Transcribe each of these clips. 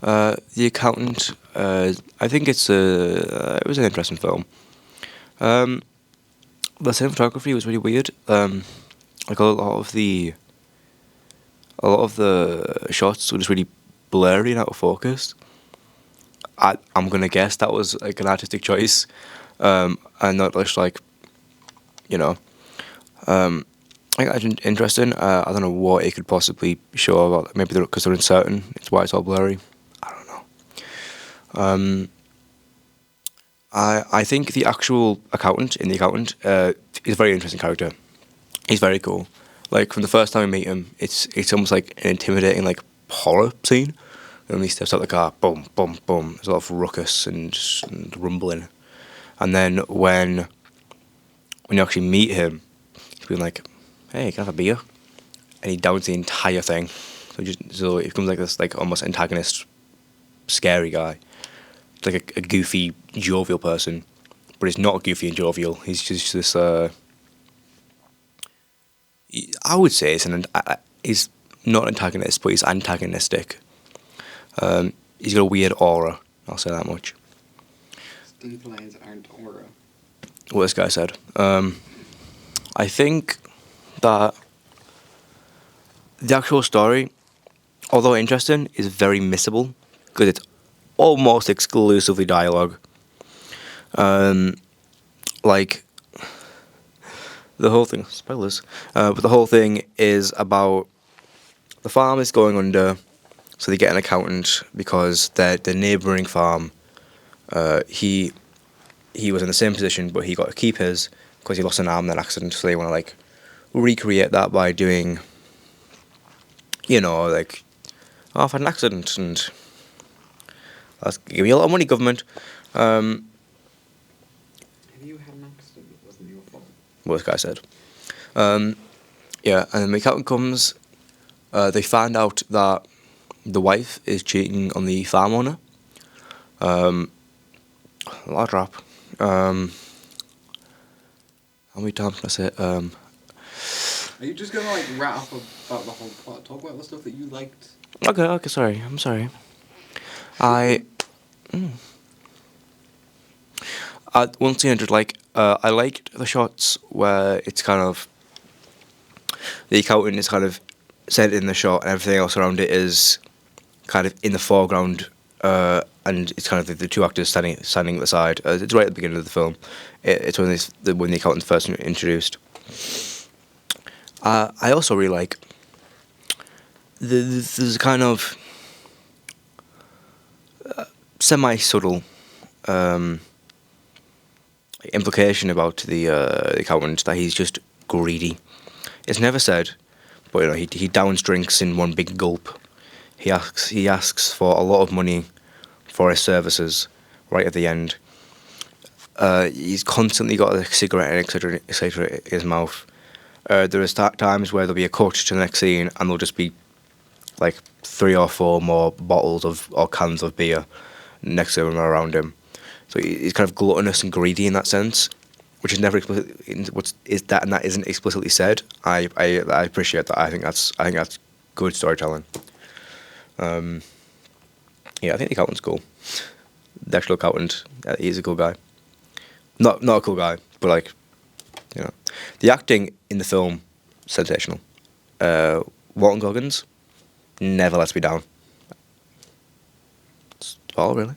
The Accountant. I think it was an interesting film. Um, the cinematography was really weird. Like a lot of the shots were just really blurry and out of focus. I'm gonna guess that was like an artistic choice, and not just like you know. Um, I think that's interesting. I don't know what it could possibly show about. Maybe because they're uncertain. It's why it's all blurry. I don't know. I think the actual accountant in the accountant is a very interesting character. He's very cool. Like from the first time we meet him, it's almost like an intimidating like horror scene. And when he steps out the car, boom, boom, boom. There's a lot of ruckus and rumbling. And then when you actually meet him, he's being like, "Hey, can I have a beer?" And he downs the entire thing. So it becomes like this like almost antagonist, scary guy. It's like a goofy, jovial person, but he's not goofy and jovial. He's just this. I would say he's not antagonist, but he's antagonistic. He's got a weird aura. I'll say that much. Stunt lines aren't aura. What this guy said. I think that the actual story, although interesting, is very missable because it's almost exclusively dialogue. Um, like the whole thing, spoilers, but the whole thing is about the farm is going under, so they get an accountant because the neighbouring farm, he was in the same position, but he got to keep his because he lost an arm in an accident. So they want to like recreate that by doing, like, oh, I've had an accident and let's give you a lot of money, government. Um, Have you had an accident? It wasn't your fault. what this guy said. Um, yeah, and then the accountant comes. They find out that the wife is cheating on the farm owner. Um, a lot of rap. How many times can I say it? Are you just gonna like rat up about the whole plot? Talk about the stuff that you liked. Okay, sorry. I'm sorry. I. Mm. One thing I did like, I liked the shots where it's kind of the accountant is kind of centered in the shot, and everything else around it is kind of in the foreground, and it's kind of the two actors standing at the side. It's right at the beginning of the film. It's when the accountant's first introduced. I also really like there's a kind of semi subtle implication about the accountant that he's just greedy. It's never said, but he downs drinks in one big gulp. He asks for a lot of money for his services right at the end. He's constantly got a cigarette and etc. in his mouth. There is times where there'll be a cut to the next scene and there'll just be like 3 or 4 more bottles or cans of beer next to him or around him. So he's kind of gluttonous and greedy in that sense, which is never and that isn't explicitly said. I appreciate that. I think that's good storytelling. Yeah, I think the accountant's cool. The actual accountant, he's a cool guy. Not a cool guy, but like, the acting in the film, sensational. Walton Goggins never lets me down. That's all really.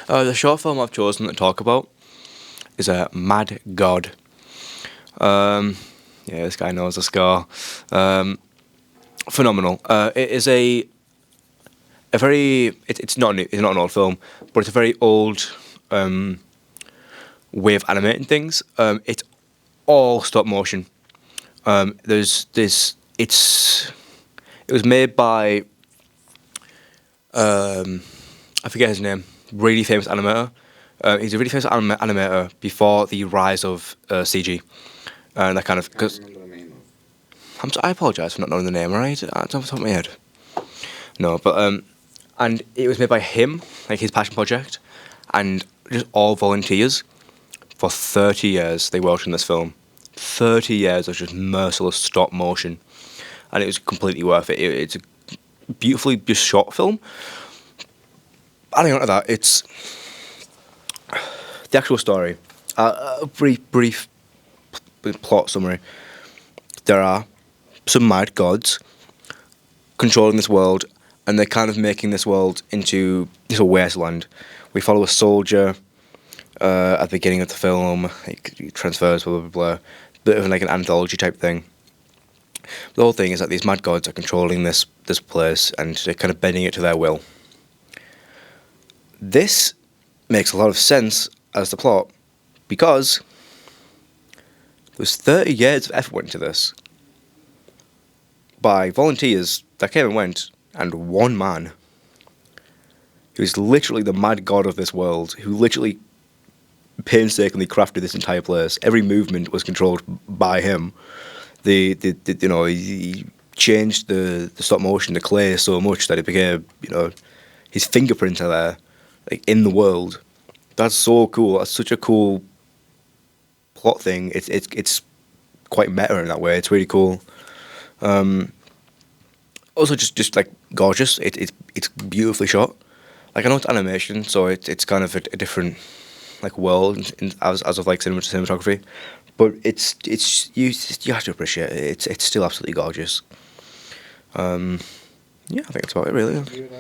The short film I've chosen to talk about is a Mad God. Yeah, this guy knows the score. Phenomenal. It is a very. It's not an old film, but it's a very old way of animating things. It's all stop motion. There's this. It was made by. I forget his name. Really famous animator. He's a really famous animator before the rise of CG, and that kind of Can't because remember the name of. I apologise for not knowing the name. Right, off the top of my head. No, but and it was made by him, like his passion project, and just all volunteers. For 30 years, they worked on this film. 30 years of just merciless stop motion, and it was completely worth it. It's a beautifully just shot film, adding on to that, it's the actual story. A brief plot summary. There are some mad gods controlling this world, and they're kind of making this world into a wasteland. We follow a soldier at the beginning of the film. He transfers, blah blah blah. Bit of like an anthology type thing. The whole thing is that these mad gods are controlling this place, and they're kind of bending it to their will. This makes a lot of sense as the plot because there's 30 years of effort went into this by volunteers that came and went, and one man who's literally the mad god of this world, who literally painstakingly crafted this entire place. Every movement was controlled by him. He changed the stop motion, the clay so much that it became, his fingerprints are there, like in the world. That's so cool. That's such a cool plot thing. It's quite meta in that way. It's really cool. Also, just like gorgeous. It's beautifully shot. Like I know it's animation, so it's kind of a different like world as of like cinematography, but it's you have to appreciate it. It's still absolutely gorgeous. Yeah, I think that's about it really.